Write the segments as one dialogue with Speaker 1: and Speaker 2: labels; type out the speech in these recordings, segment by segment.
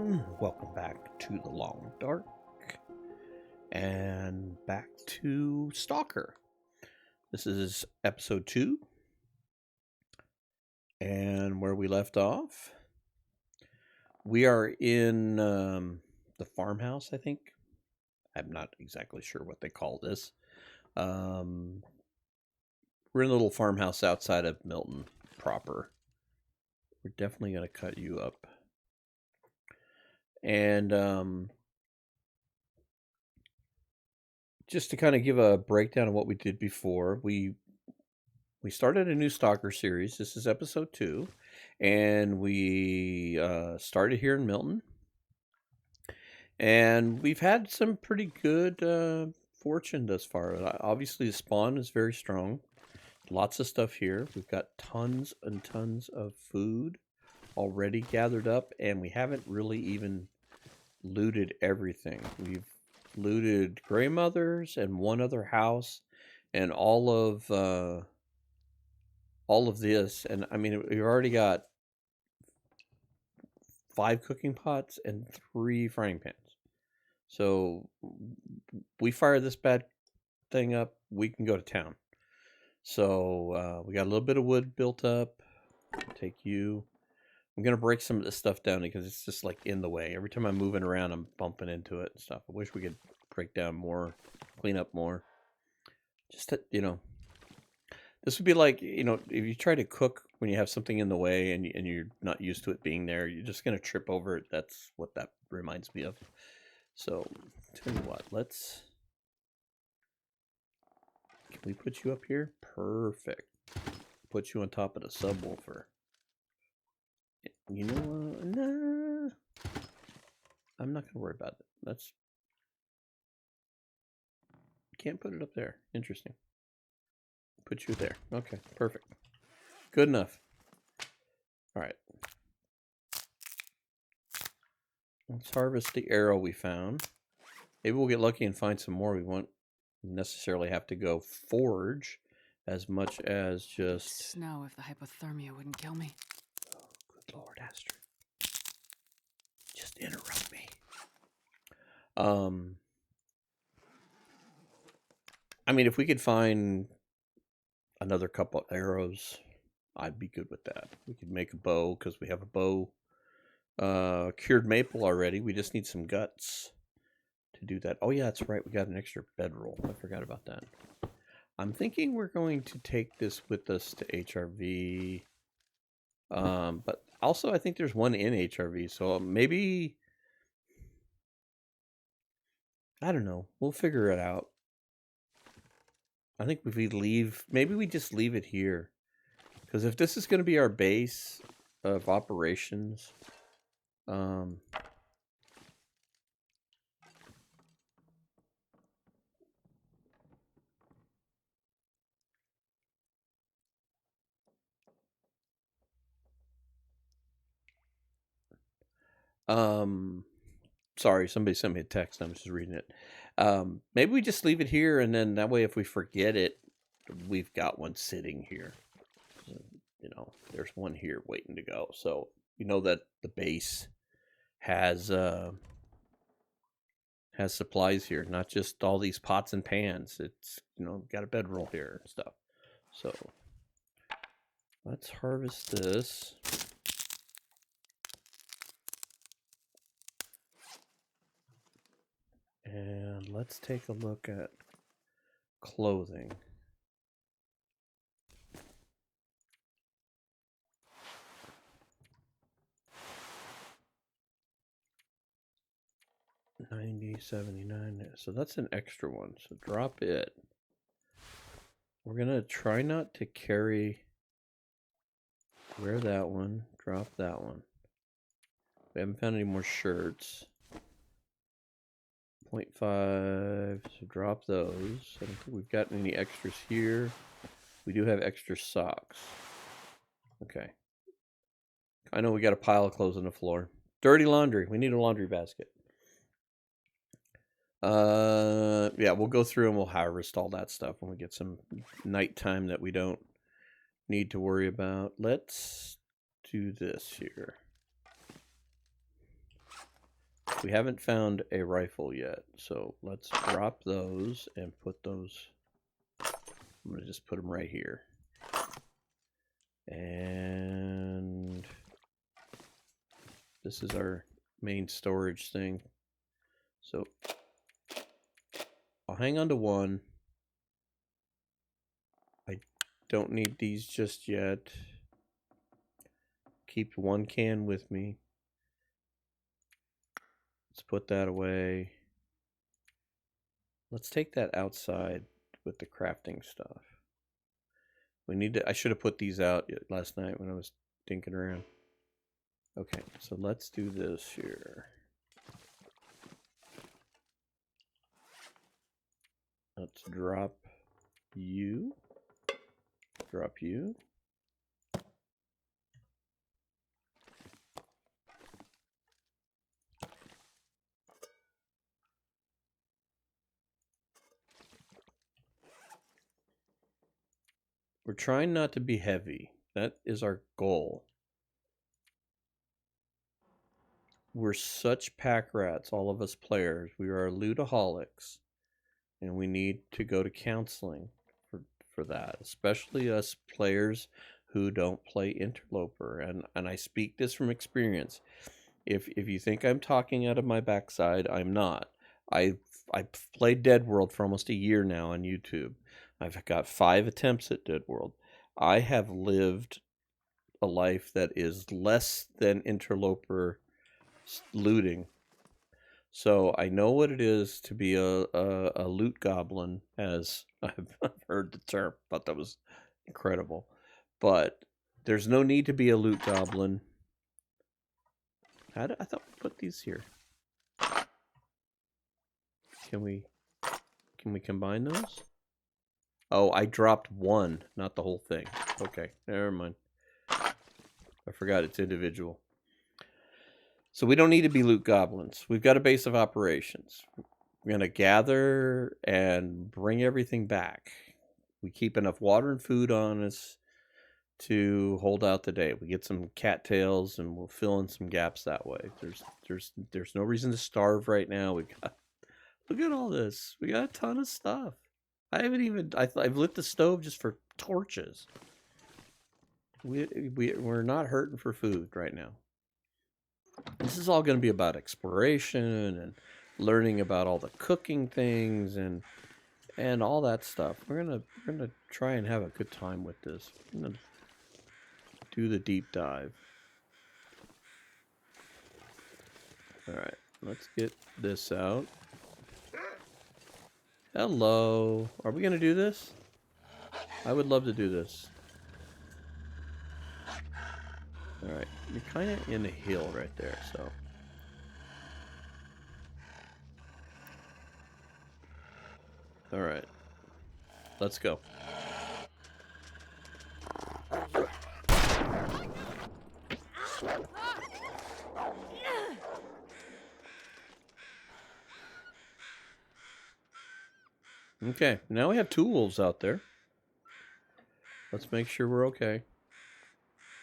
Speaker 1: everyone. Welcome back to the Long Dark and back to Stalker. This is episode 2, and where we left off, we are in the farmhouse, I think. I'm not exactly sure what they call this. We're in a little farmhouse outside of Milton proper. We're definitely going to cut you up. And just to kind of give a breakdown of what we did before, we started a new Stalker series. This is episode 2, and we started here in Milton. And we've had some pretty good fortune thus far. Obviously, the spawn is very strong. Lots of stuff here. We've got tons and tons of food already gathered up, and we haven't really even looted everything. We've looted grandmothers and one other house, and all of this. And I mean, we've already got 5 cooking pots and 3 frying pans. So we fire this bad thing up, we can go to town. So we got a little bit of wood built up. Take you. I'm going to break some of this stuff down because it's just like in the way. Every time I'm moving around, I'm bumping into it and stuff. I wish we could break down more, clean up more. Just to, this would be like, if you try to cook when you have something in the way and you're not used to it being there, you're just going to trip over it. That's what that reminds me of. So, tell you what, can we put you up here? Perfect. Put you on top of the subwoofer. You know what? Nah. I'm not going to worry about it. Can't put it up there. Interesting. Put you there. Okay, perfect. Good enough. All right. Let's harvest the arrow we found. Maybe we'll get lucky and find some more. We won't necessarily have to go forge as much as just...
Speaker 2: Snow if the hypothermia wouldn't kill me.
Speaker 1: Oh, good Lord, Astrid. Just interrupt me. I mean, if we could find another couple of arrows, I'd be good with that. We could make a bow because we have a bow. Cured maple already. We just need some guts to do that. Oh yeah, that's right. We got an extra bedroll. I forgot about that. I'm thinking we're going to take this with us to HRV. But also I think there's one in HRV. So maybe, I don't know. We'll figure it out. I think if we leave, maybe we just leave it here. Because if this is going to be our base of operations, sorry, somebody sent me a text. I'm just reading it. Maybe we just leave it here, and then that way if we forget it, we've got one sitting here. There's one here waiting to go. So you know that the base has supplies here, not just all these pots and pans. It's got a bedroll here and stuff. So let's harvest this. And let's take a look at clothing. $90.79. So that's an extra one. So drop it. We're gonna try not to carry. Wear that one. Drop that one. We haven't found any more shirts. 0.5. So drop those. I don't think we've got any extras here. We do have extra socks. Okay. I know we got a pile of clothes on the floor. Dirty laundry. We need a laundry basket. Yeah, we'll go through and we'll harvest all that stuff when we get some nighttime that we don't need to worry about. Let's do this here. We haven't found a rifle yet, so let's drop those and put those. I'm going to just put them right here. And this is our main storage thing. So I'll hang on to one. I don't need these just yet. Keep one can with me. Let's put that away. Let's take that outside with the crafting stuff. We need to. I should have put these out last night when I was dinking around. Okay, so let's do this here. Let's drop you. Drop you. We're trying not to be heavy. That is our goal. We're such pack rats, all of us players. We are lootaholics. And we need to go to counseling for that, especially us players who don't play Interloper. And I speak this from experience. If you think I'm talking out of my backside, I'm not. I've played Deadworld for almost a year now on YouTube. I've got 5 attempts at Deadworld. I have lived a life that is less than Interloper looting. So I know what it is to be a loot goblin, as I've heard the term. Thought that was incredible. But there's no need to be a loot goblin. I thought we put these here. Can we combine those? Oh, I dropped one, not the whole thing. Okay, never mind. I forgot it's individual. So we don't need to be loot goblins. We've got a base of operations. We're going to gather and bring everything back. We keep enough water and food on us to hold out the day. We get some cattails and we'll fill in some gaps that way. There's no reason to starve right now. We got, look at all this. We got a ton of stuff. I've lit the stove just for torches. We're not hurting for food right now. This is all going to be about exploration and learning about all the cooking things and all that stuff. We're gonna try and have a good time with this. We're gonna do the deep dive. All right, let's get this out. Hello. Are we gonna do this? I would love to do this. All right, you're kind of in the hill right there, so. All right, let's go. Okay, now we have 2 wolves out there. Let's make sure we're okay.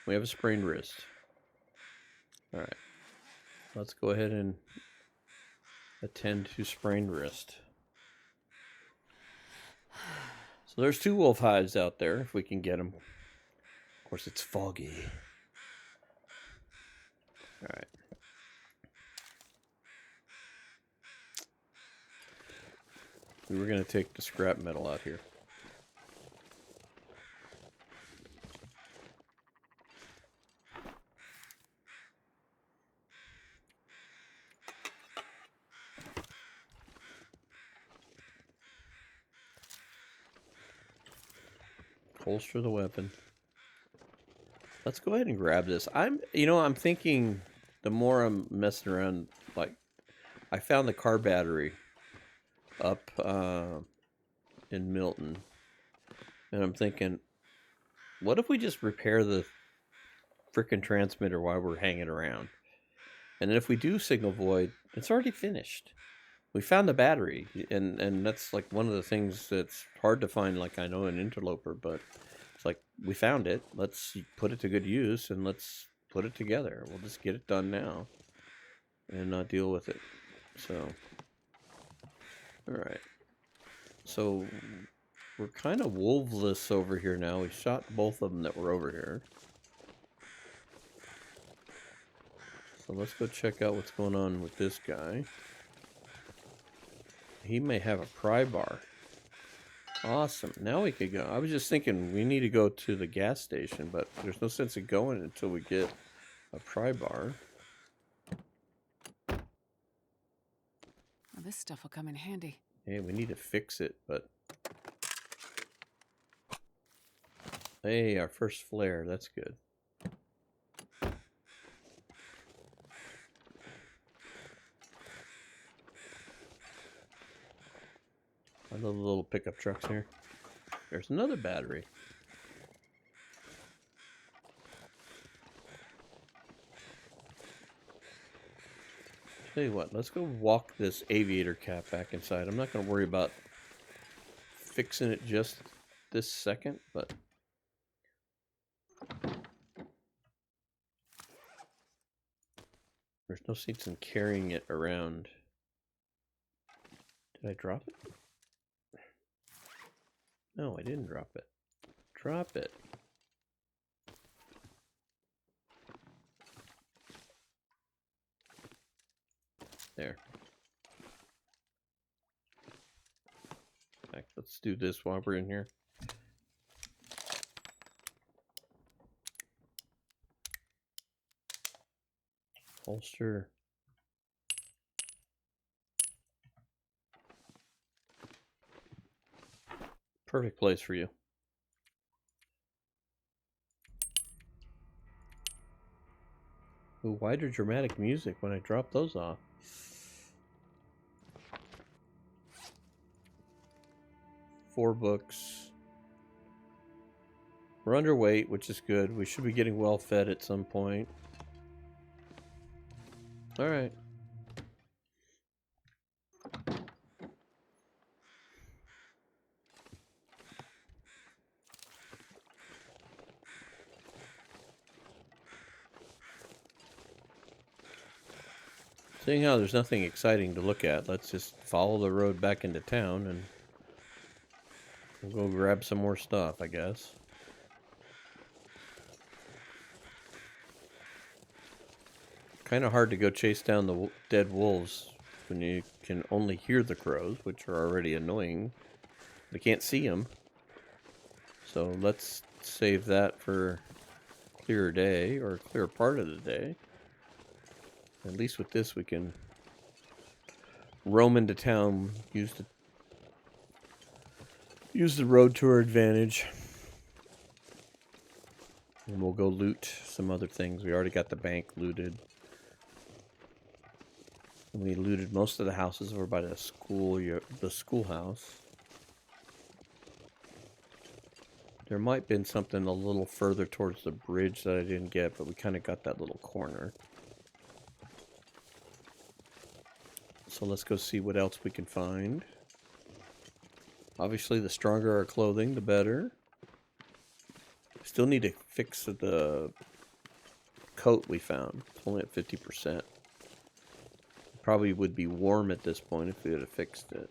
Speaker 1: We have a sprained wrist. All right, let's go ahead and attend to sprained wrist. So there's 2 wolf hives out there, if we can get them. Of course, it's foggy. All right. We were going to take the scrap metal out here. Holster the weapon. Let's go ahead and grab this. I'm thinking the more I'm messing around, like, I found the car battery up in Milton. And I'm thinking, what if we just repair the frickin' transmitter while we're hanging around? And then if we do signal void, it's already finished. We found the battery, and that's like one of the things that's hard to find, like I know in Interloper, but it's like we found it. Let's put it to good use and let's put it together. We'll just get it done now. and not deal with it. So, alright. So, we're kind of wolveless over here now. We shot both of them that were over here. So let's go check out what's going on with this guy. He may have a pry bar. Awesome. Now we could go. I was just thinking we need to go to the gas station, but there's no sense in going until we get a pry bar.
Speaker 2: Well, this stuff will come in handy.
Speaker 1: Hey, we need to fix it, but... Hey, our first flare. That's good. I love the little pickup trucks here. There's another battery. Tell you what, let's go walk this aviator cap back inside. I'm not going to worry about fixing it just this second, but... There's no sense in carrying it around. Did I drop it? No, I didn't drop it. Drop it. There. Right, let's do this while we're in here. Holster. Perfect place for you. Ooh, wider dramatic music when I drop those off. Four books. We're underweight, which is good. We should be getting well fed at some point. Alright. Seeing how there's nothing exciting to look at, let's just follow the road back into town and we'll go grab some more stuff, I guess. Kind of hard to go chase down the dead wolves when you can only hear the crows, which are already annoying. We can't see them. So let's save that for a clearer day, or a clearer part of the day. At least with this we can roam into town, use the road to our advantage. And we'll go loot some other things. We already got the bank looted. And we looted most of the houses over by the schoolhouse. There might have been something a little further towards the bridge that I didn't get, but we kind of got that little corner. So let's go see what else we can find. Obviously, the stronger our clothing, the better. Still need to fix the coat we found. It's only at 50%. Probably would be warm at this point if we would have fixed it.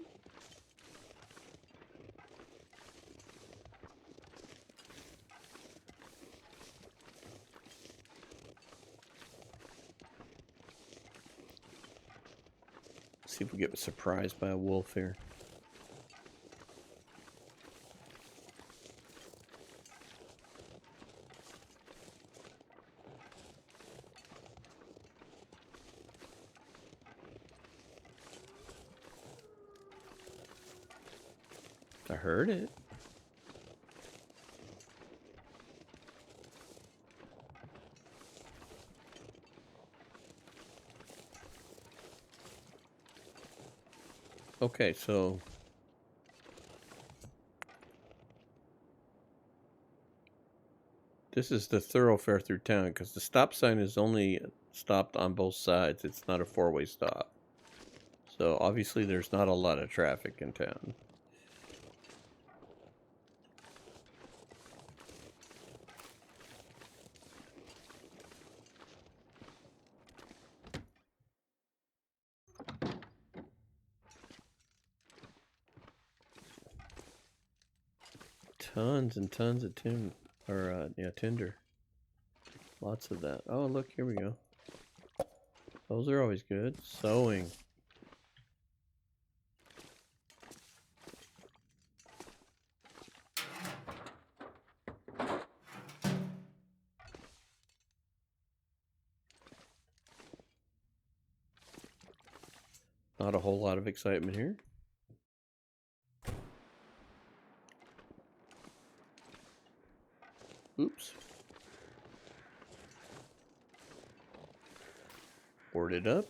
Speaker 1: See if we get surprised by a wolf here. I heard it. Okay, so this is the thoroughfare through town because the stop sign is only stopped on both sides. It's not a four-way stop. So obviously there's not a lot of traffic in town. tons and tons of tinder. Lots of that. Oh, look, here we go. Those are always good. Sewing. Not a whole lot of excitement here. Oops. Board it up.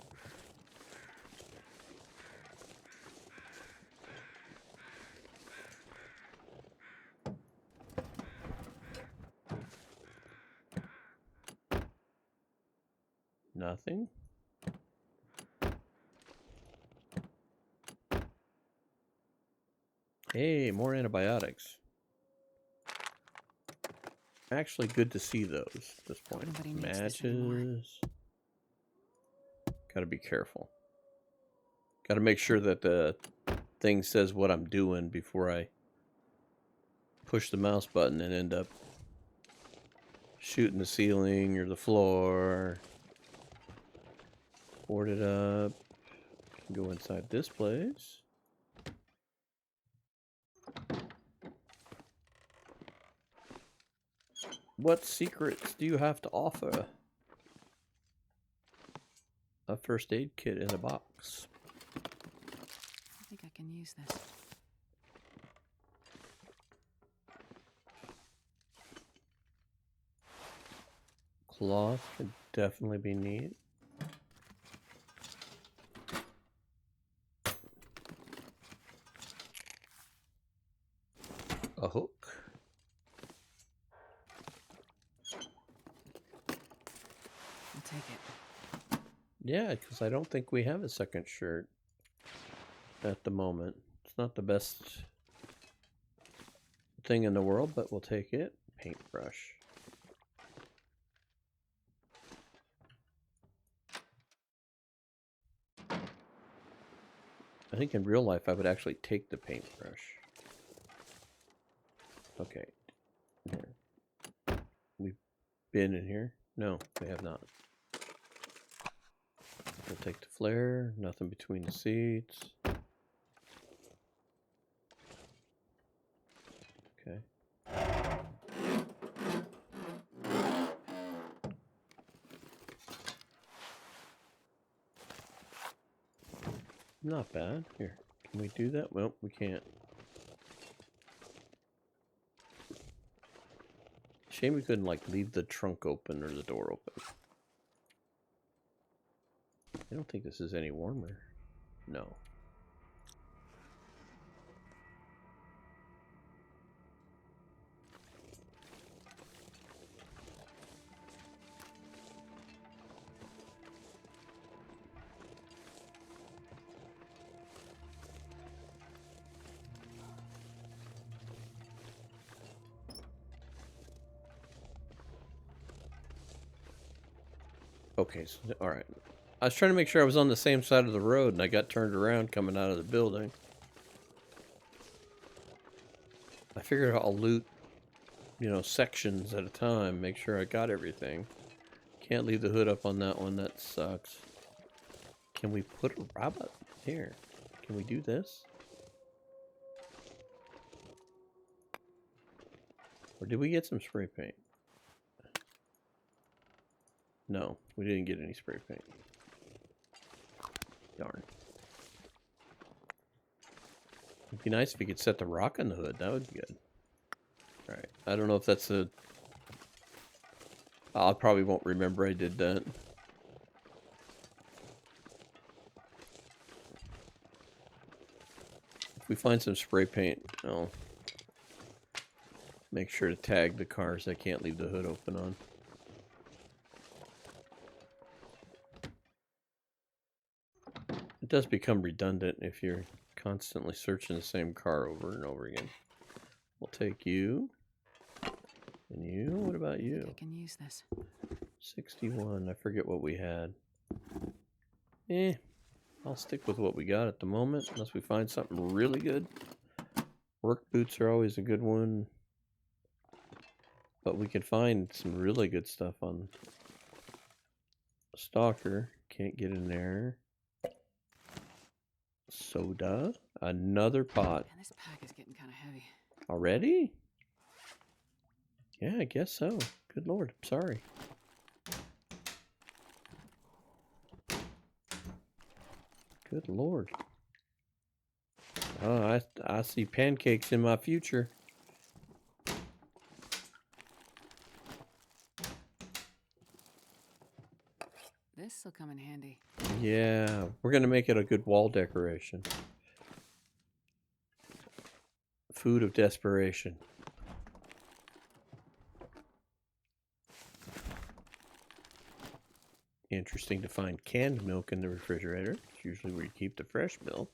Speaker 1: Nothing. Hey, more antibiotics. Actually, good to see those at this point. Matches. Gotta be careful. Gotta make sure that the thing says what I'm doing before I push the mouse button and end up shooting the ceiling or the floor. Board it up. Can go inside this place. What secrets do you have to offer? A first aid kit in a box.
Speaker 2: I think I can use this.
Speaker 1: Cloth could definitely be neat. A hook.
Speaker 2: I'll take it.
Speaker 1: Yeah, because I don't think we have a second shirt at the moment. It's not the best thing in the world, but we'll take it. Paintbrush. I think in real life I would actually take the paintbrush. Okay. Here. We've been in here? No, we have not. We'll take the flare. Nothing between the seats. Okay. Not bad. Here, can we do that? Well, we can't. Shame we couldn't, like, leave the trunk open or the door open. I don't think this is any warmer. No. Okay, so, alright. I was trying to make sure I was on the same side of the road, and I got turned around coming out of the building. I figured I'll loot, you know, sections at a time, make sure I got everything. Can't leave the hood up on that one, that sucks. Can we put a rabbit here? Can we do this? Or did we get some spray paint? No, we didn't get any spray paint. Darn. It'd be nice if we could set the rock on the hood. That would be good. Alright, I don't know if that's a... I probably won't remember I did that. If we find some spray paint, I'll make sure to tag the cars I can't leave the hood open on. It does become redundant if you're constantly searching the same car over and over again. We'll take you. And you? What about you?
Speaker 2: I can use this.
Speaker 1: 61. I forget what we had. I'll stick with what we got at the moment, unless we find something really good. Work boots are always a good one. But we could find some really good stuff on Stalker. Can't get in there. Soda. Another pot.
Speaker 2: Man, this pack is getting kind of heavy.
Speaker 1: Already? Yeah, I guess so. Good lord. I'm sorry. Good lord. Oh, I see pancakes in my future.
Speaker 2: This'll come in handy.
Speaker 1: Yeah, we're gonna make it a good wall decoration. Food of desperation. Interesting to find canned milk in the refrigerator. It's usually where you keep the fresh milk.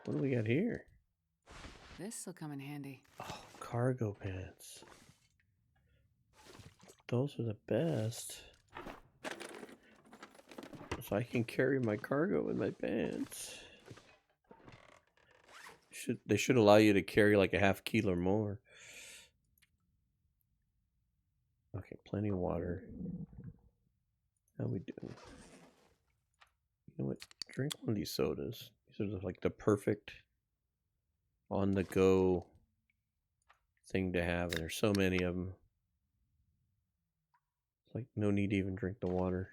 Speaker 1: What do we got here?
Speaker 2: This'll come in handy.
Speaker 1: Oh, cargo pants. Those are the best. So I can carry my cargo in my pants. They should allow you to carry like a half kilo or more. Okay, plenty of water. How we doing? You know what? Drink one of these sodas. These are like the perfect on-the-go thing to have, and there's so many of them. It's like no need to even drink the water.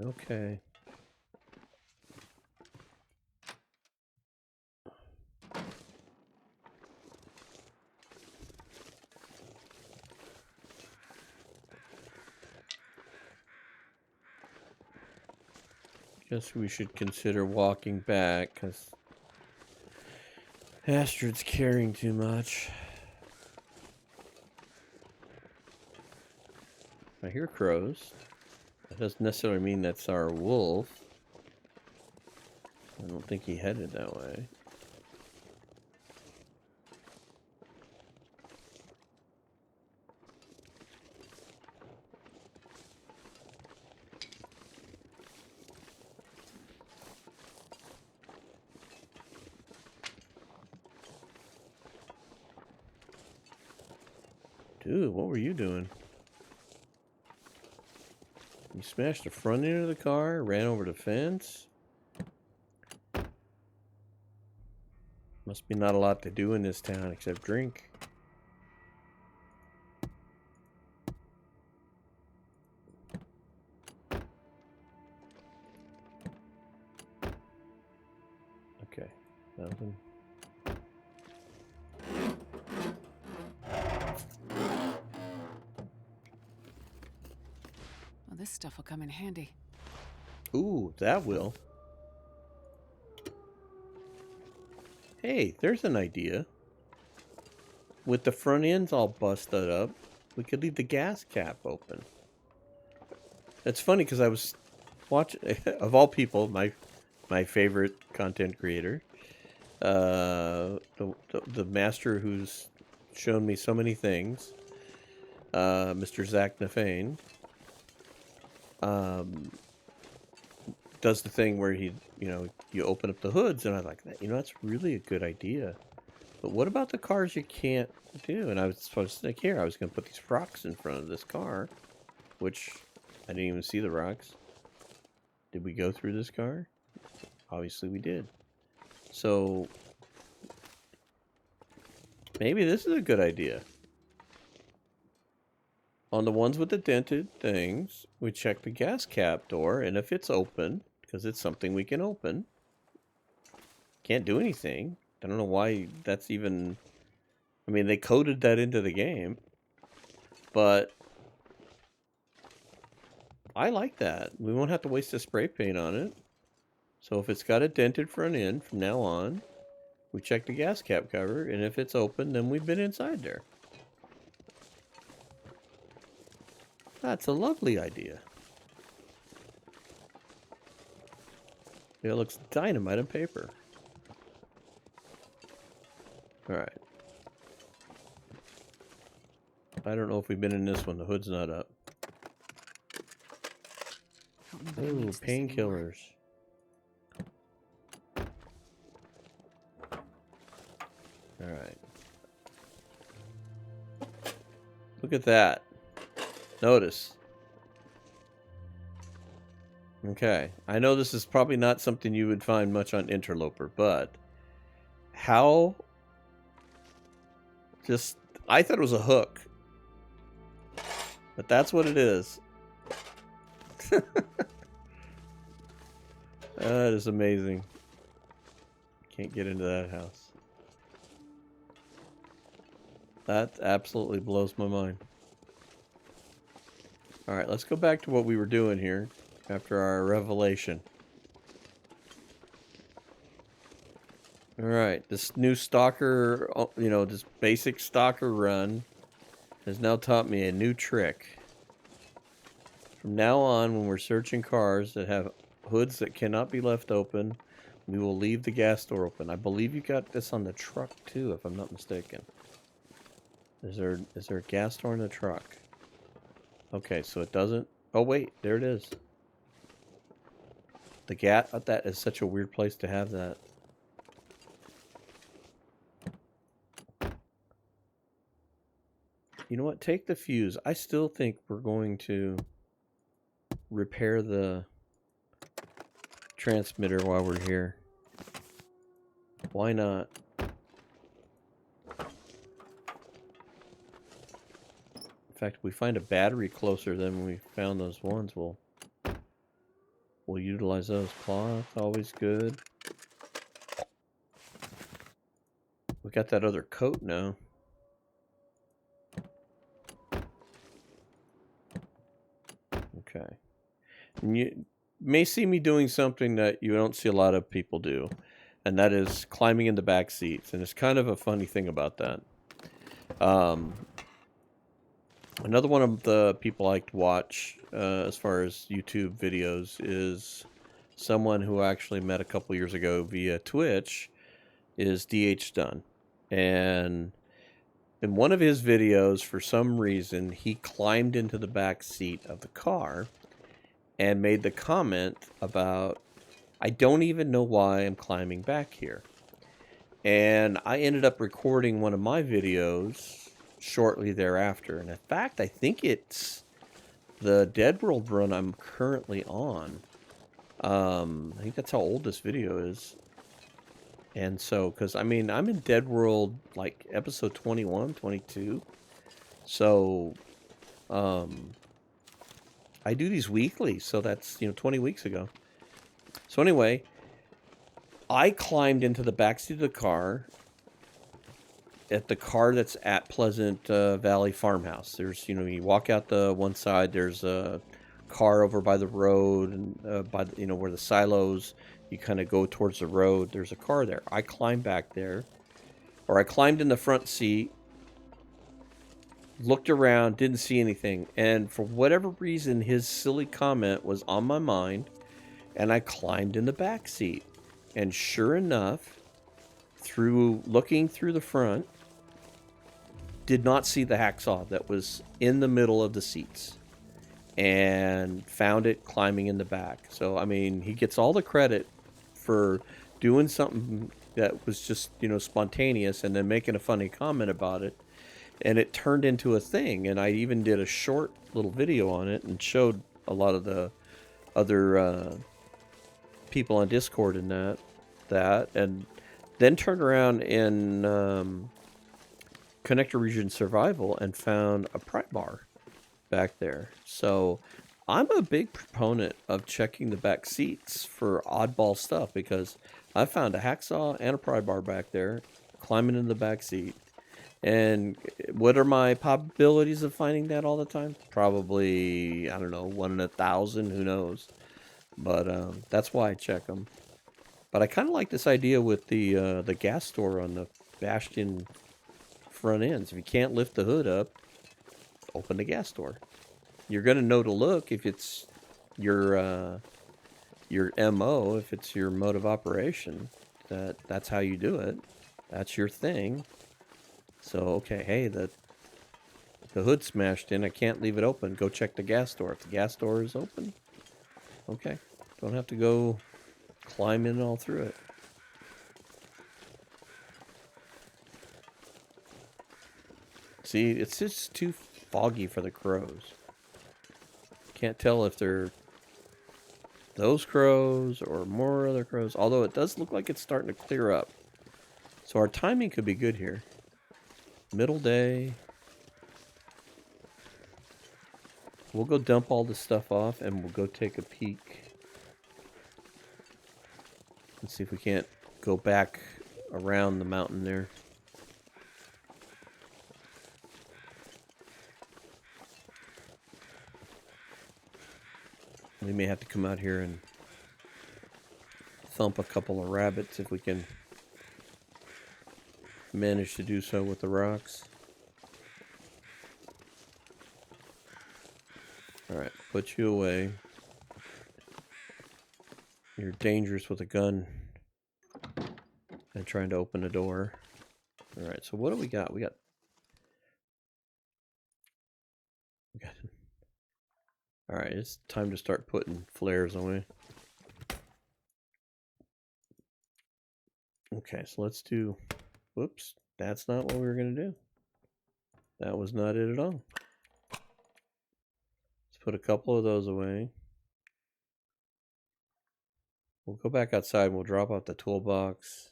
Speaker 1: Okay. Guess we should consider walking back, because Astrid's carrying too much. I hear crows. That doesn't necessarily mean that's our wolf. I don't think he headed that way. Dude, what were you doing? You smashed the front end of the car, ran over the fence. Must be not a lot to do in this town except drink. Okay, nothing.
Speaker 2: Well, this stuff will come in handy.
Speaker 1: Ooh, that will. Hey, there's an idea. With the front ends all busted up, we could leave the gas cap open. It's funny because I was watching, of all people, my favorite content creator, the master who's shown me so many things, Mr. Zach Nafane, does the thing where you open up the hoods, and I was like, that's really a good idea. But what about the cars you can't do? And I was supposed to think here, I was going to put these rocks in front of this car, which I didn't even see the rocks. Did we go through this car? Obviously we did. So maybe this is a good idea. On the ones with the dented things, we check the gas cap door, and if it's open, because it's something we can open, can't do anything. I don't know why that's even... I mean, they coded that into the game, but I like that. We won't have to waste the spray paint on it. So if it's got a dented front end, from now on, we check the gas cap cover, and if it's open, then we've been inside there. That's a lovely idea. It looks dynamite on paper. Alright. I don't know if we've been in this one. The hood's not up.
Speaker 2: Hope nobody
Speaker 1: Ooh,
Speaker 2: needs this anymore.
Speaker 1: painkillers. Alright. Look at that. Notice. Okay. I know this is probably not something you would find much on Interloper, but how just... I thought it was a hook. But that's what it is. That is amazing. Can't get into that house. That absolutely blows my mind. Alright, let's go back to what we were doing here after our revelation. Alright, this new Stalker, you know, this basic Stalker run has now taught me a new trick. From now on, when we're searching cars that have hoods that cannot be left open, we will leave the gas door open. I believe you got this on the truck too, if I'm not mistaken. Is there a gas door in the truck? Okay, so it doesn't... Oh wait, there it is. The gas... That is such a weird place to have that. You know what? Take the fuse. I still think we're going to repair the transmitter while we're here. Why not? In fact, if we find a battery closer than we found those ones, we'll utilize those. Cloth, always good. We got that other coat now. Okay. And you may see me doing something that you don't see a lot of people do, and that is climbing in the back seats. And it's kind of a funny thing about that. Another one of the people I like to watch as far as YouTube videos is someone who I actually met a couple years ago via Twitch, is DH Dunn. And in one of his videos, for some reason, he climbed into the back seat of the car and made the comment about, I don't even know why I'm climbing back here. And I ended up recording one of my videos shortly thereafter. And in fact, I think it's the Deadworld run I'm currently on. I think that's how old this video is. And so, because, I mean, I'm in Deadworld, like, episode 21, 22. So, I do these weekly, so that's, 20 weeks ago. So anyway, I climbed into the backseat of the car, at the car that's at Pleasant Valley Farmhouse. There's, you walk out the one side, there's a car over by the road, and by the, where the silos, you kind of go towards the road. There's a car there. I climbed back there, or I climbed in the front seat, looked around, didn't see anything, and for whatever reason, his silly comment was on my mind, and I climbed in the back seat. And sure enough, looking through the front, did not see the hacksaw that was in the middle of the seats, and found it climbing in the back. So, I mean, he gets all the credit for doing something that was just, spontaneous, and then making a funny comment about it. And it turned into a thing. And I even did a short little video on it and showed a lot of the other people on Discord and that, and then turned around in Connector Region Survival and found a pry bar back there. So I'm a big proponent of checking the back seats for oddball stuff, because I found a hacksaw and a pry bar back there, climbing in the back seat. And what are my probabilities of finding that all the time? Probably, I don't know, 1 in 1,000, who knows. But that's why I check them. But I kind of like this idea with the gas door on the Bastion front ends. If you can't lift the hood up, open the gas door. You're going to know to look if it's your MO, if it's your mode of operation. That's how you do it. That's your thing. So, okay, hey, the hood's smashed in. I can't leave it open. Go check the gas door. If the gas door is open, okay. Don't have to go climb in all through it. See, it's just too foggy for the crows. Can't tell if they're those crows or more other crows. Although it does look like it's starting to clear up. So our timing could be good here. Middle day. We'll go dump all this stuff off and we'll go take a peek. Let's see if we can't go back around the mountain there. We may have to come out here and thump a couple of rabbits if we can manage to do so with the rocks. Alright, put you away. You're dangerous with a gun and trying to open a door. Alright, so what do we got? We got... Alright, it's time to start putting flares away. Okay, so let's do... Whoops, that's not what we were going to do. That was not it at all. Let's put a couple of those away. We'll go back outside and we'll drop out the toolbox.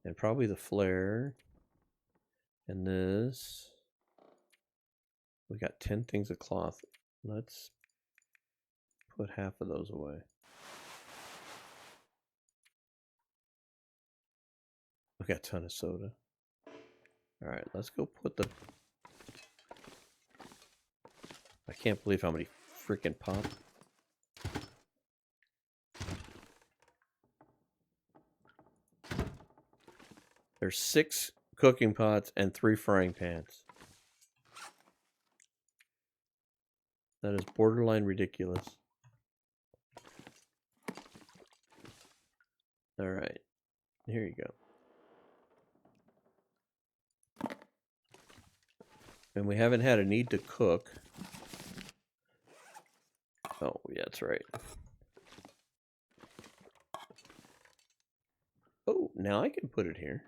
Speaker 1: And probably the flare. And this. We got 10 things of cloth. Let's put half of those away. We got a ton of soda. Alright, let's go put the... I can't believe how many freaking pop. There's 6 cooking pots and 3 frying pans. That is borderline ridiculous. Alright, here you go. And we haven't had a need to cook. Oh, yeah, that's right. Oh, now I can put it here.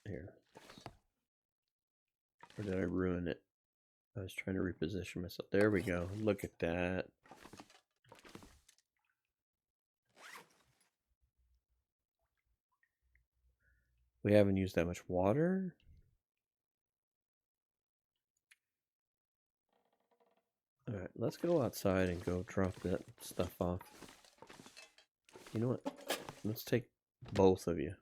Speaker 1: Here. Or did I ruin it? I was trying to reposition myself. There we go. Look at that. We haven't used that much water. Alright, let's go outside and go drop that stuff off. You know what? Let's take both of you.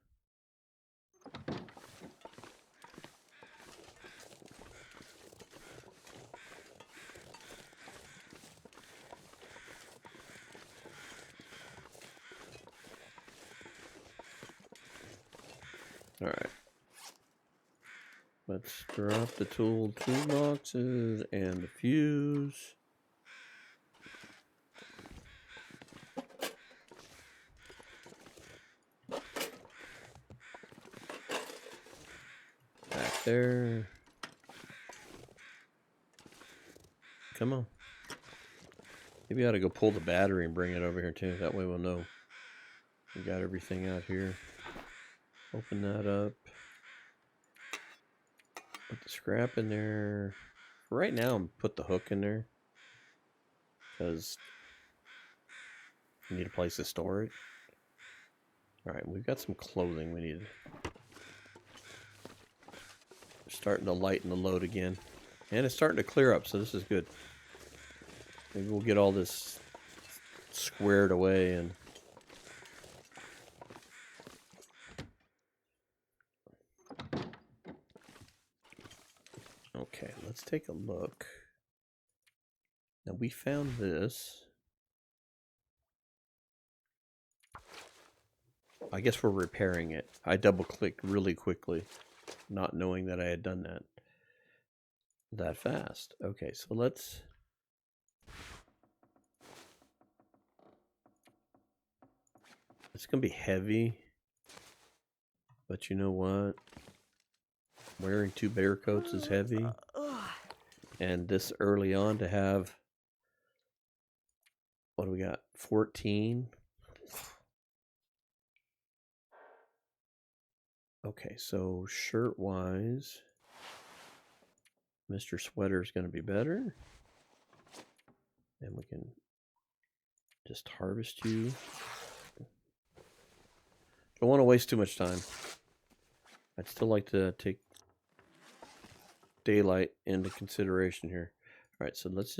Speaker 1: Alright. Let's drop the toolboxes and the fuse. Back there. Come on. Maybe I ought to go pull the battery and bring it over here too. That way we'll know we got everything out here. Open that up. Put the scrap in there. Right now, I'm put the hook in there because we need a place to store it. All right, we've got some clothing we need. We're starting to lighten the load again, and it's starting to clear up, so this is good. Maybe we'll get all this squared away and. Okay, let's take a look. Now we found this. I guess we're repairing it. I double-clicked really quickly, not knowing that I had done that fast. Okay, so let's... It's going to be heavy, but you know what? Wearing 2 bear coats is heavy. And this early on to have... What do we got? 14? Okay, so shirt-wise, Mr. Sweater is going to be better. And we can just harvest you. Don't want to waste too much time. I'd still like to take daylight into consideration here. All right, so let's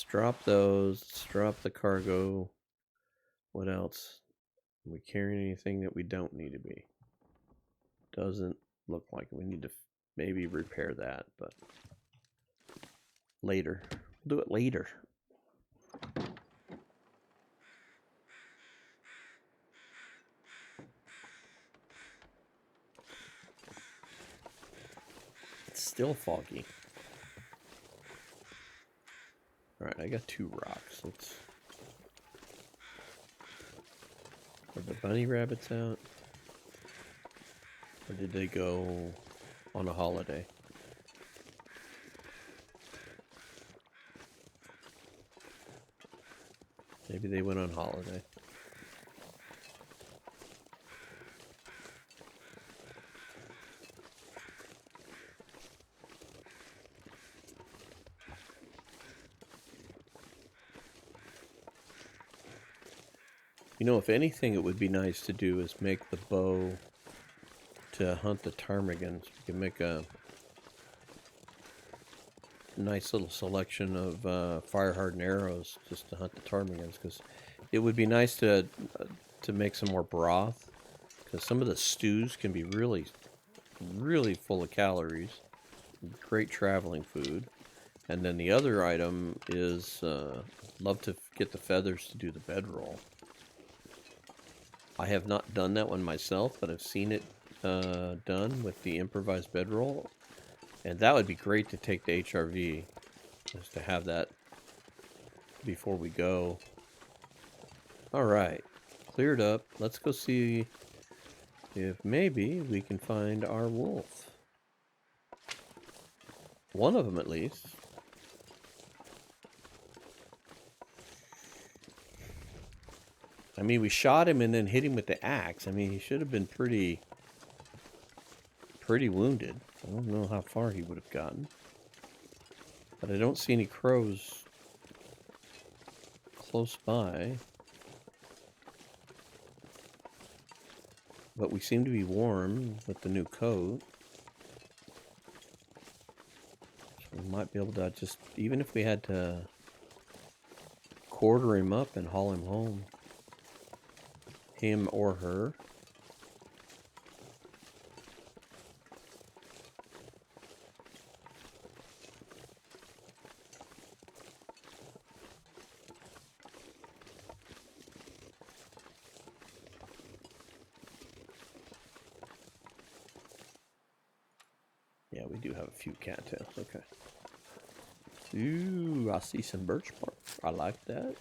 Speaker 1: drop those. Let's drop the cargo. What else? Are we carrying anything that we don't need to be? Doesn't look like it. We need to maybe repair that, but later. We'll do it later. It's still foggy. Alright, I got 2 rocks. Let's... Are the bunny rabbits out? Or did they go on a holiday? Maybe they went on holiday. You know, if anything, it would be nice to do is make the bow to hunt the ptarmigans. We can make a nice little selection of fire-hardened arrows just to hunt the ptarmigans, because it would be nice to make some more broth, because some of the stews can be really, really full of calories. Great traveling food. And then the other item is love to get the feathers to do the bedroll. I have not done that one myself, but I've seen it done with the improvised bedroll. And that would be great to take to HRV, just to have that before we go. Alright, cleared up. Let's go see if maybe we can find our wolf. One of them at least. I mean, we shot him and then hit him with the axe. I mean, he should have been pretty wounded. I don't know how far he would have gotten. But I don't see any crows close by. But we seem to be warm with the new coat. So we might be able to just, even if we had to quarter him up and haul him home. Him or her. Yeah, we do have a few cattails. Okay. Ooh, I see some birch bark. I like that.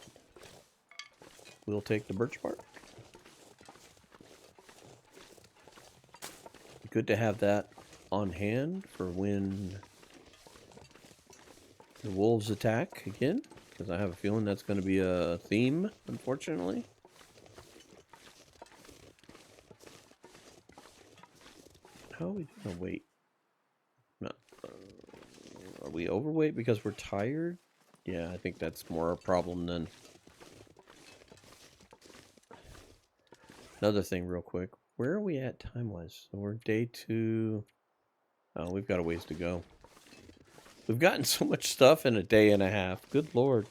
Speaker 1: We'll take the birch bark. Good to have that on hand for when the wolves attack again, because I have a feeling that's going to be a theme, unfortunately. How are we going to wait? No. Are we overweight because we're tired? Yeah, I think that's more a problem than... Another thing real quick. Where are we at time-wise? So we're day 2. Oh, we've got a ways to go. We've gotten so much stuff in a day and a half. Good Lord.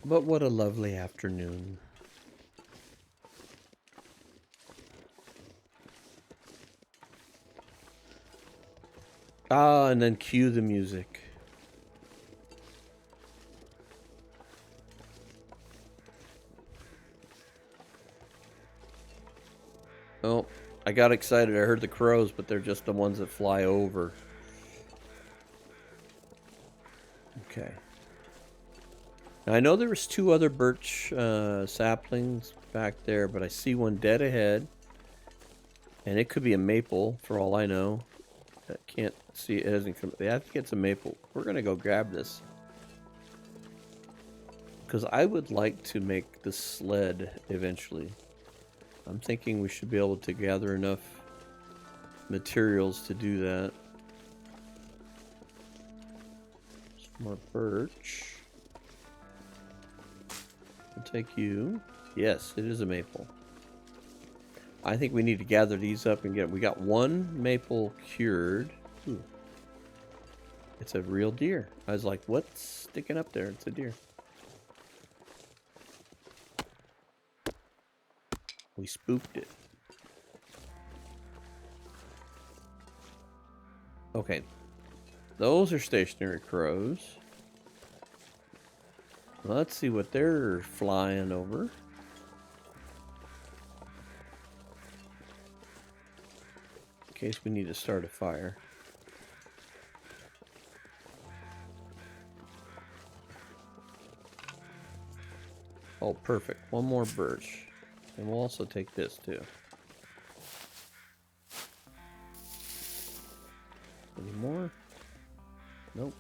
Speaker 1: But what a lovely afternoon. Ah, and then cue the music. Oh, I got excited. I heard the crows, but they're just the ones that fly over. Okay. Now, I know there was 2 other birch saplings back there, but I see one dead ahead. And it could be a maple, for all I know. I can't see, it hasn't come. I think it's a maple. We're gonna go grab this. Because I would like to make the sled eventually. I'm thinking we should be able to gather enough materials to do that. Some more birch. I'll take you. Yes, it is a maple. I think we need to gather these up and get... We got one maple cured. Ooh. It's a real deer. I was like, what's sticking up there? It's a deer. We spooked it. Okay. Those are stationary crows. Let's see what they're flying over. In case we need to start a fire. Oh, perfect. One more birch. And we'll also take this too. Any more? Nope.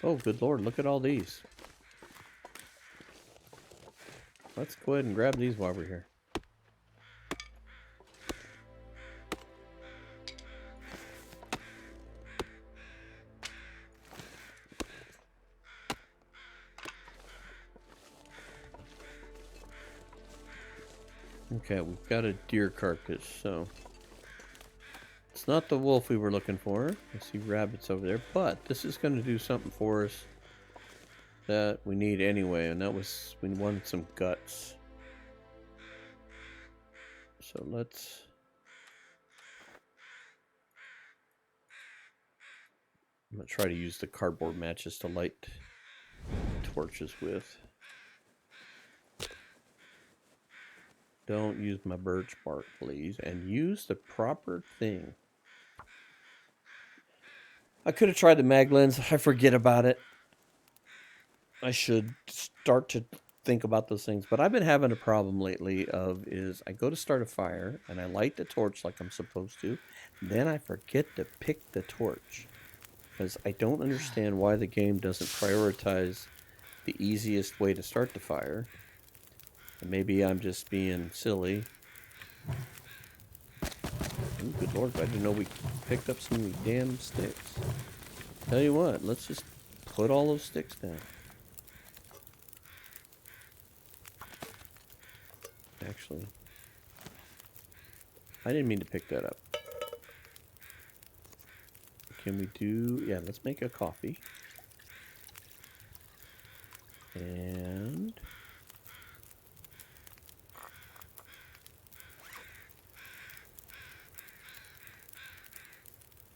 Speaker 1: Oh, good lord, look at all these. Let's go ahead and grab these while we're here. Okay, we've got a deer carcass, so... It's not the wolf we were looking for. I see rabbits over there, but this is going to do something for us that we need anyway, and that was... We wanted some guts. So let's... I'm going to try to use the cardboard matches to light torches with. Don't use my birch bark, please. And use the proper thing. I could have tried the mag lens. I forget about it. I should start to think about those things. But I've been having a problem lately is I go to start a fire and I light the torch like I'm supposed to. Then I forget to pick the torch. Because I don't understand why the game doesn't prioritize the easiest way to start the fire. And maybe I'm just being silly. Ooh, good lord, I didn't know we picked up so many damn sticks. Tell you what, let's just put all those sticks down. Actually, I didn't mean to pick that up. Can we do... Yeah, let's make a coffee. And...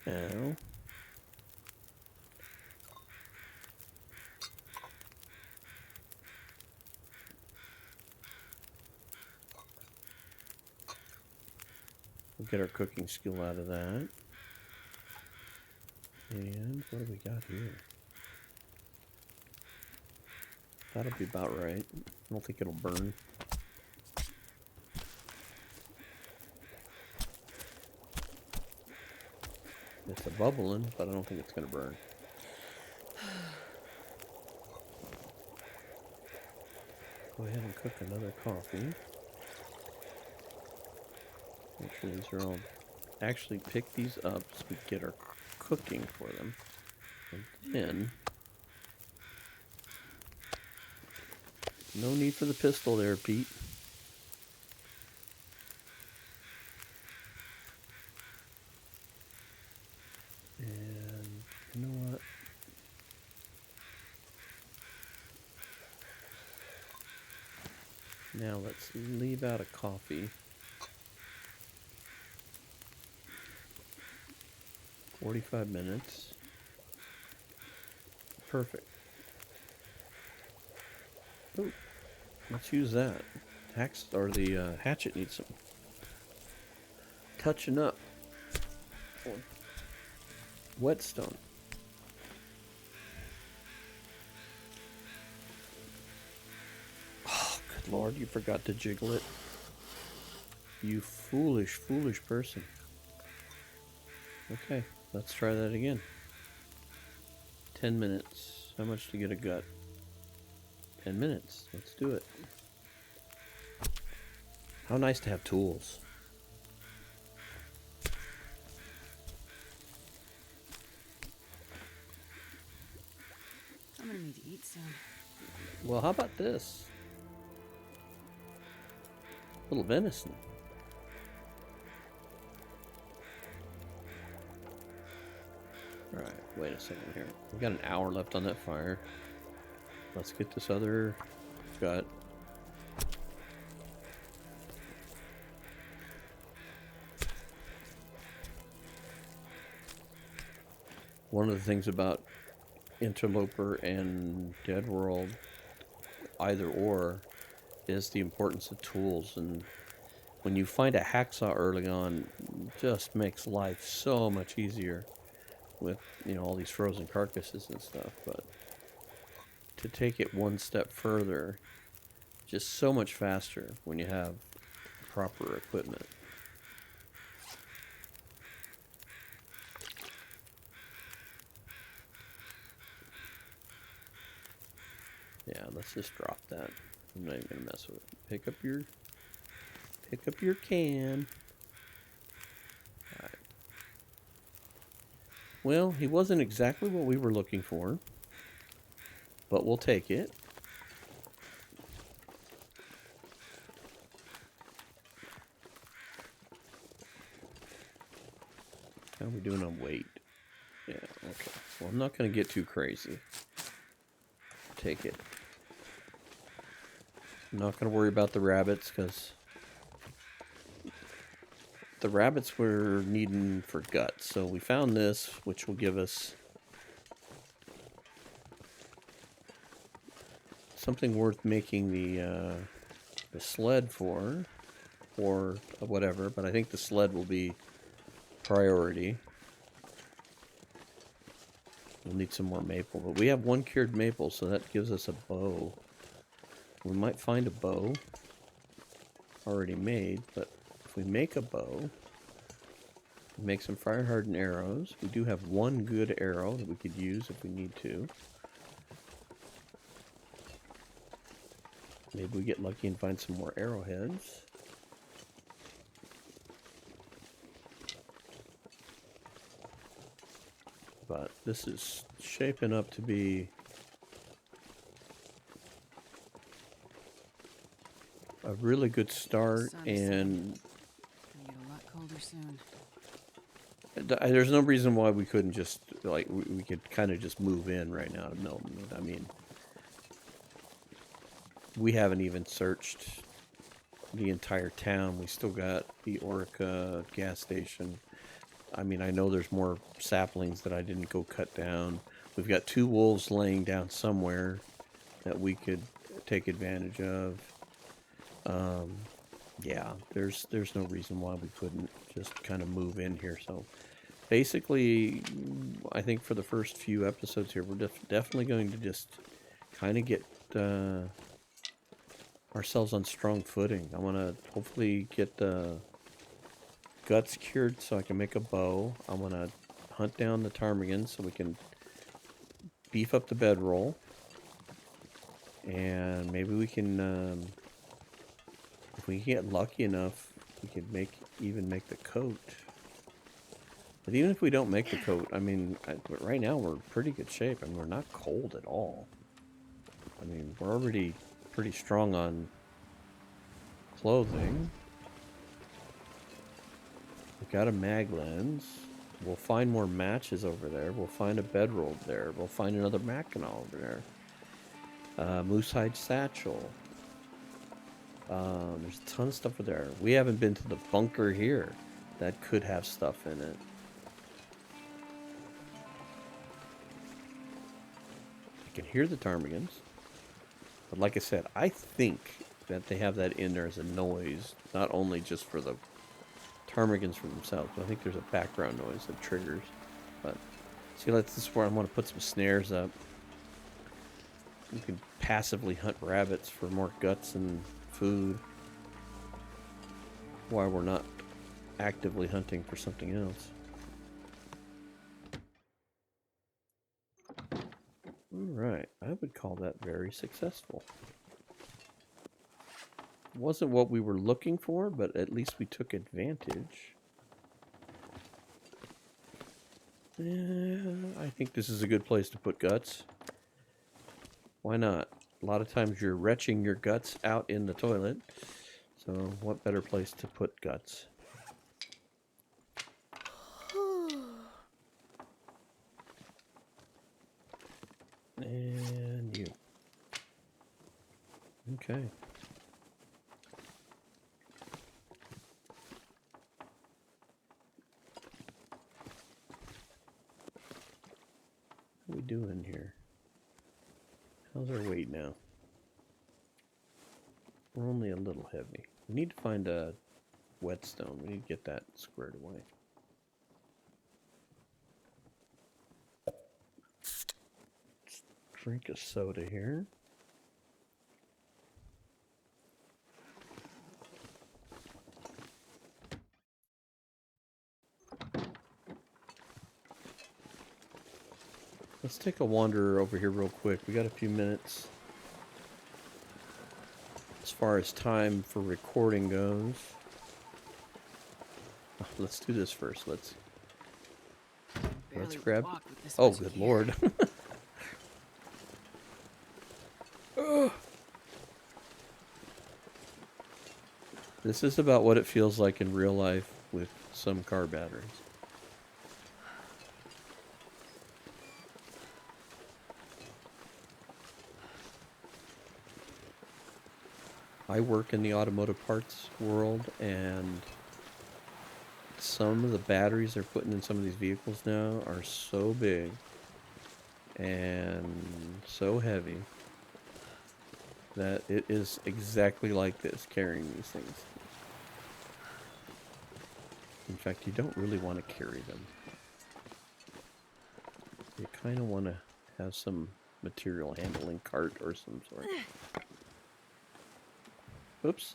Speaker 1: Now... We'll get our cooking skill out of that. And what do we got here? That'll be about right. I don't think it'll burn. It's a bubbling, but I don't think it's going to burn. Go ahead and cook another coffee. Make sure these are all... Actually pick these up so we get our cooking for them. And then... No need for the pistol there, Pete. And you know what? Now let's leave out a coffee. 45 minutes. Perfect. Ooh, let's use that. The hatchet needs some touching up. Whetstone. Oh, good lord, you forgot to jiggle it. You foolish, foolish person. Okay, let's try that again. 10 minutes. How much to get a gut? 10 minutes. Let's do it. How nice to have tools.
Speaker 2: I'm gonna need to eat soon.
Speaker 1: Well, how about this? A little venison. Alright, wait a second here. We've got an hour left on that fire. Let's get this other gut. One of the things about Interloper and Deadworld, either or, is the importance of tools. And when you find a hacksaw early on, it just makes life so much easier with, you know, all these frozen carcasses and stuff. But to take it one step further, just so much faster when you have proper equipment. Yeah, let's just drop that. I'm not even gonna mess with it. Pick up your can. Alright. Well, he wasn't exactly what we were looking for, but we'll take it. How are we doing on weight? Yeah, okay. Well, I'm not gonna get too crazy. Take it. I'm not gonna worry about the rabbits, because the rabbits we're needing for guts. So we found this, which will give us something worth making the sled for, or whatever. But I think the sled will be priority. We'll need some more maple, but we have one cured maple, so that gives us a bow. We might find a bow already made, but if we make a bow, make some fire hardened arrows. We do have one good arrow that we could use if we need to. Maybe we get lucky and find some more arrowheads. But this is shaping up to be a really good start, and
Speaker 2: Gonna get a lot colder soon.
Speaker 1: there's no reason why we couldn't just, like, we could kind of just move in right now to Milton. I mean, we haven't even searched the entire town. We still got the Orica gas station. I mean, I know there's more saplings that I didn't go cut down. We've got 2 wolves laying down somewhere that we could take advantage of. Yeah, there's no reason why we couldn't just kind of move in here. So basically, I think for the first few episodes here, we're definitely going to just kind of get ourselves on strong footing. I want to hopefully get the guts cured so I can make a bow. I want to hunt down the ptarmigans so we can beef up the bedroll. And maybe we can, if we get lucky enough, we could even make the coat. But even if we don't make the coat, I mean, right now we're in pretty good shape, and we're not cold at all. I mean, we're already pretty strong on clothing. We've got a mag lens. We'll find more matches over there. We'll find a bedroll there. We'll find another mackinaw over there. Moose hide satchel. There's a ton of stuff over there. We haven't been to the bunker here that could have stuff in it. I can hear the ptarmigans. But like I said, I think that they have that in there as a noise, not only just for the ptarmigans for themselves, but I think there's a background noise that triggers. But see, this is where I want to put some snares up. You can passively hunt rabbits for more guts and food. why we're not actively hunting for something else. Alright, I would call that very successful. Wasn't what we were looking for, but at least we took advantage. I think this is a good place to put guts. Why not? A lot of times you're retching your guts out in the toilet. So what better place to put guts? And you. Okay. What are we doing here? How's our weight now? We're only a little heavy. We need to find a whetstone. We need to get that squared away. Let's drink a soda here. Let's take a wander over here real quick. We got a few minutes. As far as time for recording goes. Let's do this first. Let's grab. Oh, good lord. This is about what it feels like in real life with some car batteries. I work in the automotive parts world, and some of the batteries they're putting in some of these vehicles now are so big and so heavy that it is exactly like this, carrying these things. In fact, you don't really want to carry them. You kind of want to have some material handling cart or some sort. Oops.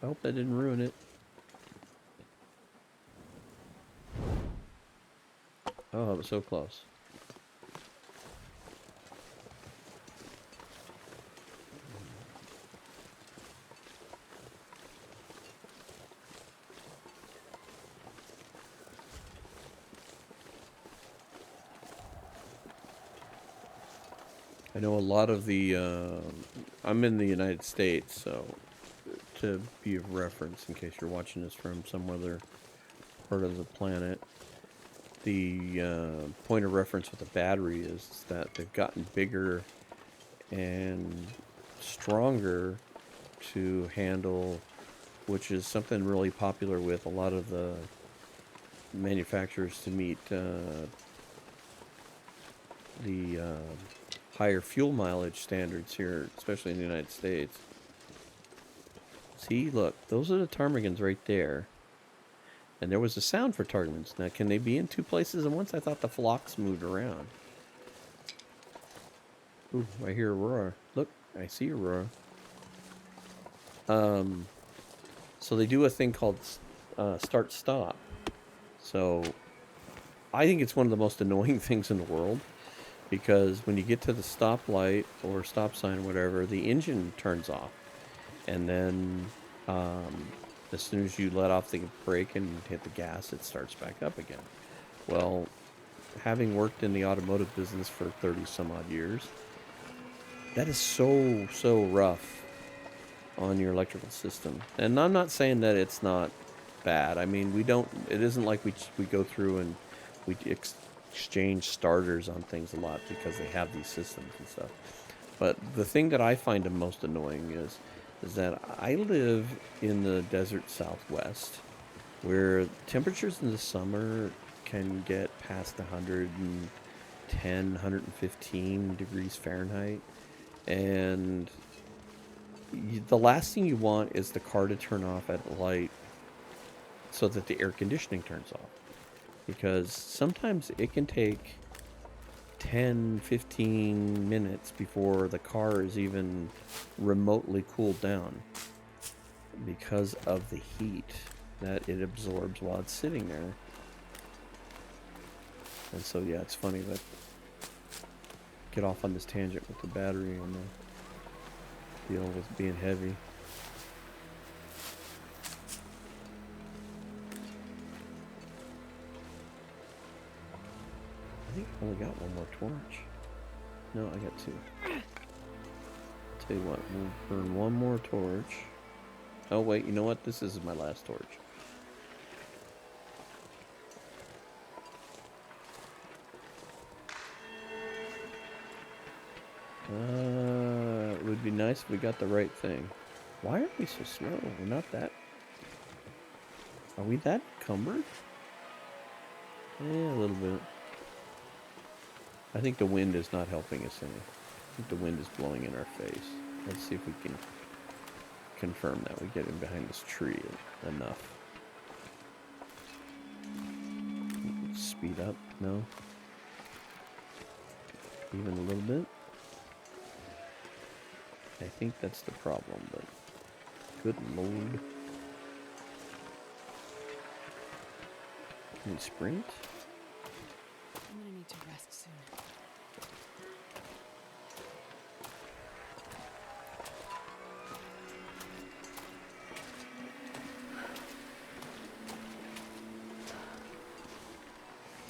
Speaker 1: I hope I didn't ruin it. Oh, it was so close. I know a lot of the, I'm in the United States, so to be of reference in case you're watching this from some other part of the planet, the point of reference with the battery is that they've gotten bigger and stronger to handle, which is something really popular with a lot of the manufacturers to meet the higher fuel mileage standards here, especially in the United States. See, look, those are the ptarmigans right there. And there was a sound for ptarmigans. Now, can they be in two places at once? I thought the flocks moved around. Ooh, I hear Aurora. Look, I see Aurora. So they do a thing called start-stop. So I think it's one of the most annoying things in the world, because when you get to the stoplight or stop sign or whatever, the engine turns off. And then as soon as you let off the brake and hit the gas, it starts back up again. Well, having worked in the automotive business for 30 some odd years, that is so rough on your electrical system. And I'm not saying that it's not bad. I mean, it isn't like we go through and we exchange starters on things a lot because they have these systems and stuff. But the thing that I find the most annoying is that I live in the desert Southwest, where temperatures in the summer can get past 110, 115 degrees Fahrenheit. And the last thing you want is the car to turn off at a light so that the air conditioning turns off. Because sometimes it can take 10, 15 minutes before the car is even remotely cooled down because of the heat. that it absorbs while it's sitting there. And so, yeah, it's funny that get off on this tangent with the battery and the deal with being heavy. I think I only got one more torch. No, I got two. Tell you what, we'll burn one more torch. Oh wait, you know what? This is my last torch. It would be nice if we got the right thing. Why are we so slow? We're not that... Are we that encumbered? Yeah, a little bit. I think the wind is not helping us any. I think the wind is blowing in our face. Let's see if we can confirm that we get in behind this tree enough. Speed up? No. Even a little bit? I think that's the problem, but good lord. Can we sprint?
Speaker 2: I'm gonna need to rest soon.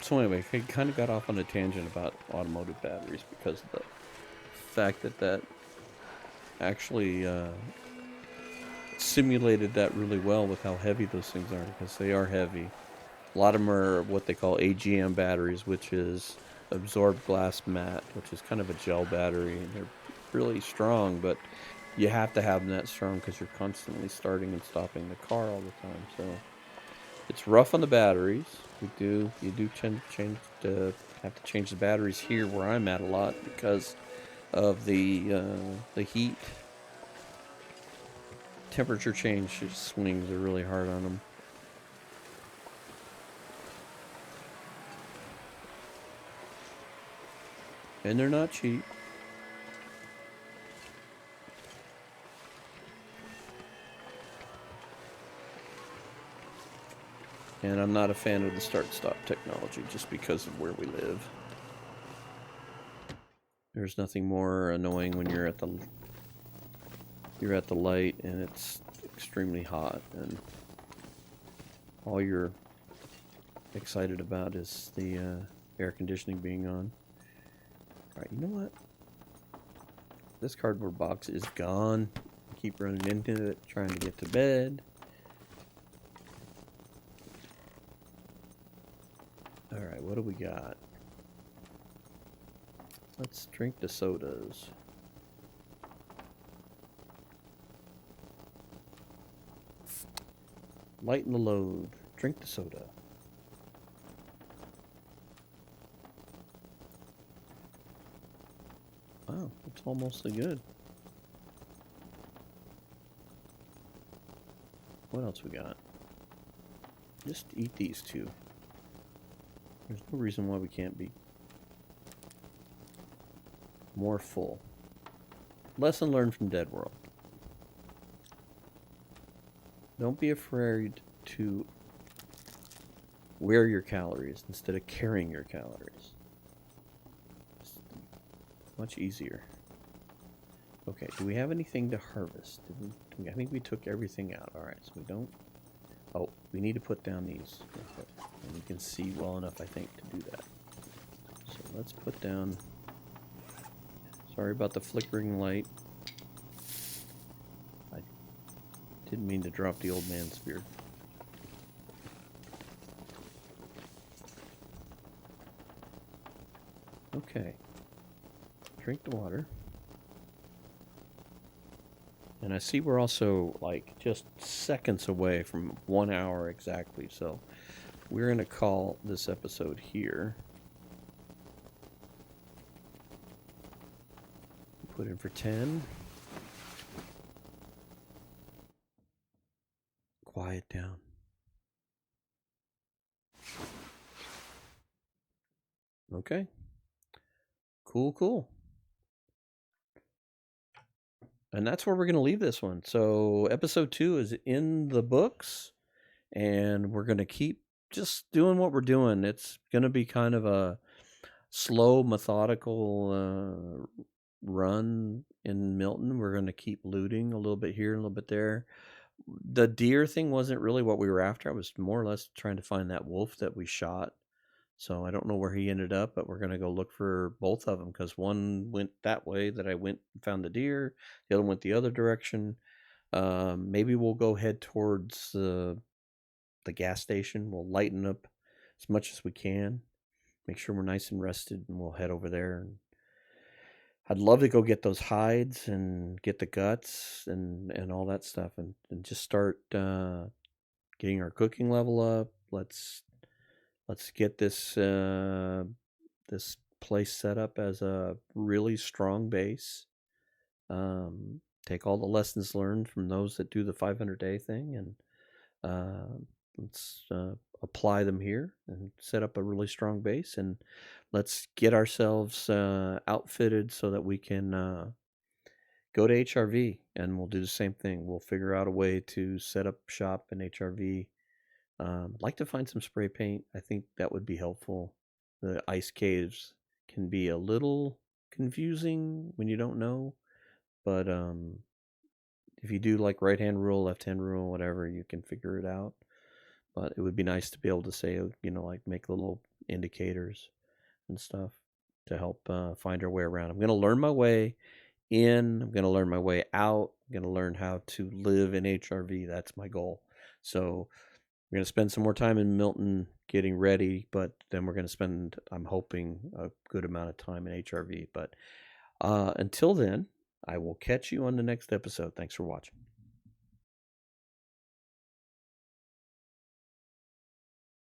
Speaker 1: So anyway, I kind of got off on a tangent about automotive batteries because of the fact that actually simulated that really well with how heavy those things are, because they are heavy. A lot of them are what they call AGM batteries, which is absorbed glass mat, which is kind of a gel battery, and they're really strong, but you have to have them that strong because you're constantly starting and stopping the car all the time. So it's rough on the batteries. You do have to change the batteries here where I'm at a lot because of the heat. Temperature change swings are really hard on them. And they're not cheap. And I'm not a fan of the start-stop technology just because of where we live. There's nothing more annoying when you're at the light and it's extremely hot and all you're excited about is the air conditioning being on. Alright, you know what? This cardboard box is gone. I keep running into it, trying to get to bed. Alright, what do we got? Let's drink the sodas. Lighten the load. Drink the soda. Wow, it's almost good. What else we got? Just eat these two. There's no reason why we can't be more full. Lesson learned from Deadworld. Don't be afraid to wear your calories instead of carrying your calories. It's much easier. Okay, do we have anything to harvest? I think we took everything out. Alright, so we don't... Oh, we need to put down these. And you can see well enough, I think, to do that. So let's put down... Sorry about the flickering light. I didn't mean to drop the old man's spear. Okay. Drink the water. And I see we're also, like, just seconds away from 1 hour exactly, so we're going to call this episode here. Put in for 10. Quiet down. Okay. Cool. And that's where we're going to leave this one. So episode 2 is in the books. and we're going to keep just doing what we're doing. It's going to be kind of a slow, methodical run in Milton. We're going to keep looting a little bit here, a little bit there. The deer thing wasn't really what we were after. I was more or less trying to find that wolf that we shot. So I don't know where he ended up, but we're going to go look for both of them because one went that way that I went and found the deer. The other went the other direction. Maybe we'll go head towards the gas station. We'll lighten up as much as we can. Make sure we're nice and rested, and we'll head over there. And I'd love to go get those hides and get the guts and all that stuff, and just start getting our cooking level up. Let's get this place set up as a really strong base. Take all the lessons learned from those that do the 500-day thing, and let's apply them here and set up a really strong base. And let's get ourselves outfitted so that we can go to HRV, and we'll do the same thing. We'll figure out a way to set up shop in HRV. I'd like to find some spray paint. I think that would be helpful. The ice caves can be a little confusing when you don't know, but if you do like right hand rule, left hand rule, whatever, you can figure it out. But it would be nice to be able to say, like make little indicators and stuff to help find our way around. I'm going to learn my way in. I'm going to learn my way out. I'm going to learn how to live in HRV. That's my goal. So we're going to spend some more time in Milton getting ready, but then we're going to spend, I'm hoping, a good amount of time in HRV. But until then, I will catch you on the next episode. Thanks for watching.